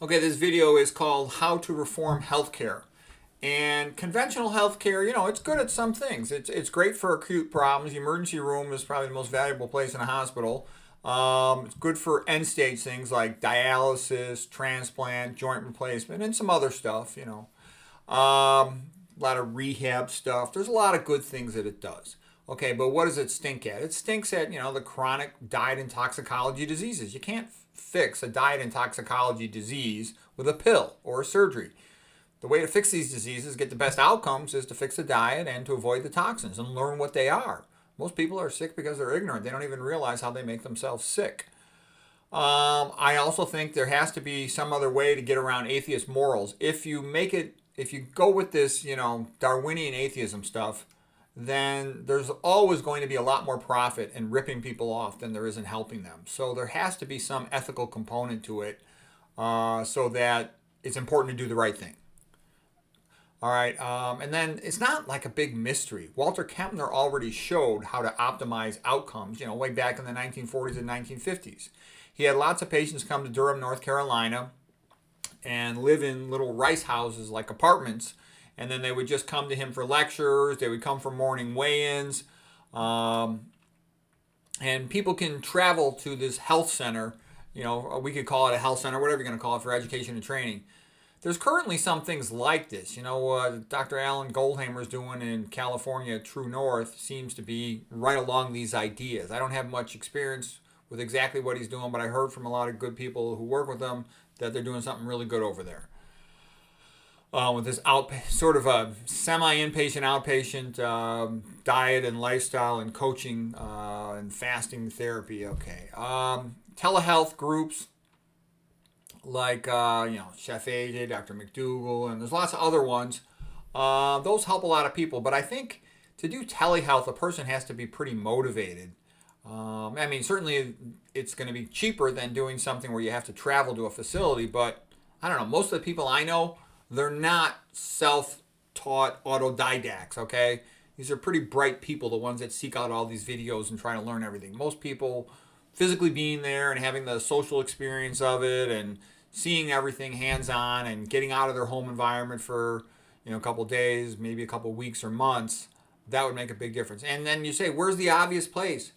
Okay, this video is called How to Reform Healthcare. And conventional healthcare, it's good at some things. It's great for acute problems. The emergency room is probably the most valuable place in a hospital. It's good for end stage things like dialysis, transplant, joint replacement, and some other stuff. A lot of rehab stuff. There's a lot of good things that it does. Okay, but what does it stink at? It stinks at, the chronic diet and toxicology diseases. You can't fix a diet and toxicology disease with a pill or a surgery. The way to fix these diseases, get the best outcomes, is to fix the diet and to avoid the toxins and learn what they are. Most people are sick because they're ignorant. They don't even realize how they make themselves sick. I also think there has to be some other way to get around atheist morals. If you go with this, Darwinian atheism stuff, then there's always going to be a lot more profit in ripping people off than there is in helping them. So there has to be some ethical component to it, so that it's important to do the right thing. All right, and then it's not like a big mystery. Walter Kempner already showed how to optimize outcomes, way back in the 1940s and 1950s. He had lots of patients come to Durham, North Carolina, and live in little rice houses like apartments. And then they would just come to him for lectures. They would come for morning weigh-ins. And people can travel to this health center. We could call it a health center, whatever you're going to call it, for education and training. There's currently some things like this. Dr. Alan Goldhamer's doing in California, True North, seems to be right along these ideas. I don't have much experience with exactly what he's doing, but I heard from a lot of good people who work with him that they're doing something really good over there. With this sort of a semi-inpatient, outpatient diet and lifestyle and coaching and fasting therapy. Okay. Telehealth groups like, Chef AJ, Dr. McDougall, and there's lots of other ones. Those help a lot of people. But I think to do telehealth, a person has to be pretty motivated. Certainly it's going to be cheaper than doing something where you have to travel to a facility. But I don't know, most of the people I know, they're not self-taught autodidacts, okay? These are pretty bright people, the ones that seek out all these videos and try to learn everything. Most people physically being there and having the social experience of it and seeing everything hands-on and getting out of their home environment for, a couple days, maybe a couple weeks or months, that would make a big difference. And then you say, where's the obvious place?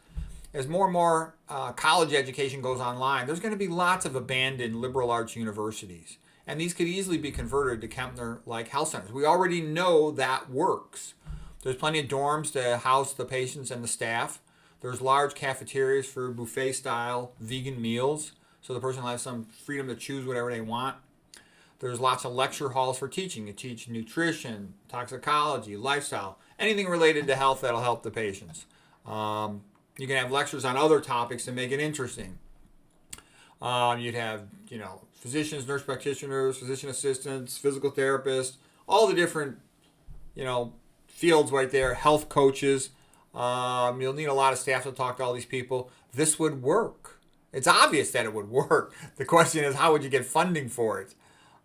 As more and more college education goes online, there's going to be lots of abandoned liberal arts universities. And these could easily be converted to Kempner-like health centers. We already know that works. There's plenty of dorms to house the patients and the staff. There's large cafeterias for buffet-style vegan meals, so the person will have some freedom to choose whatever they want. There's lots of lecture halls for teaching. You teach nutrition, toxicology, lifestyle, anything related to health that'll help the patients. You can have lectures on other topics to make it interesting. You'd have, physicians, nurse practitioners, physician assistants, physical therapists, all the different, fields right there, health coaches. You'll need a lot of staff to talk to all these people. This would work. It's obvious that it would work. The question is, how would you get funding for it?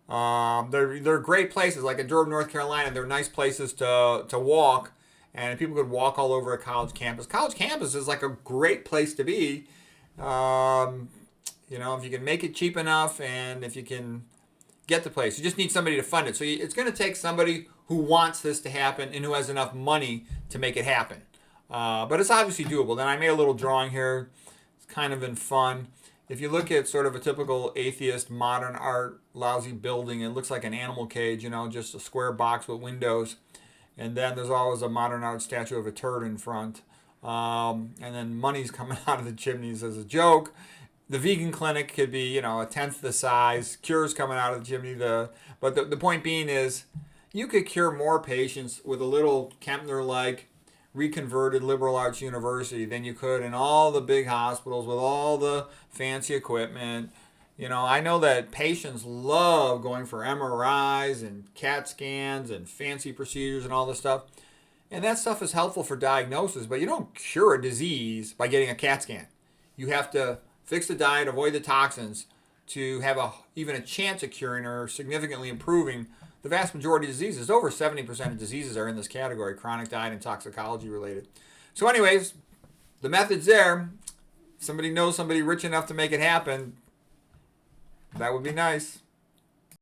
They're great places, like in Durham, North Carolina. They're nice places to walk, and people could walk all over a college campus. College campus is like a great place to be. If you can make it cheap enough and if you can get the place. You just need somebody to fund it. So it's going to take somebody who wants this to happen and who has enough money to make it happen. But it's obviously doable. Then I made a little drawing here. It's kind of been fun. If you look at sort of a typical atheist modern art lousy building, it looks like an animal cage, just a square box with windows. And then there's always a modern art statue of a turd in front. And then money's coming out of the chimneys as a joke. The vegan clinic could be, a tenth the size. Cure's coming out of the chimney. But the point being is, you could cure more patients with a little Kempner-like reconverted liberal arts university than you could in all the big hospitals with all the fancy equipment. I know that patients love going for MRIs and CAT scans and fancy procedures and all this stuff. And that stuff is helpful for diagnosis, but you don't cure a disease by getting a CAT scan. You have to fix the diet, avoid the toxins to have even a chance of curing or significantly improving the vast majority of diseases. Over 70% of diseases are in this category, chronic diet and toxicology related. So anyways, the method's there. If somebody knows somebody rich enough to make it happen, that would be nice.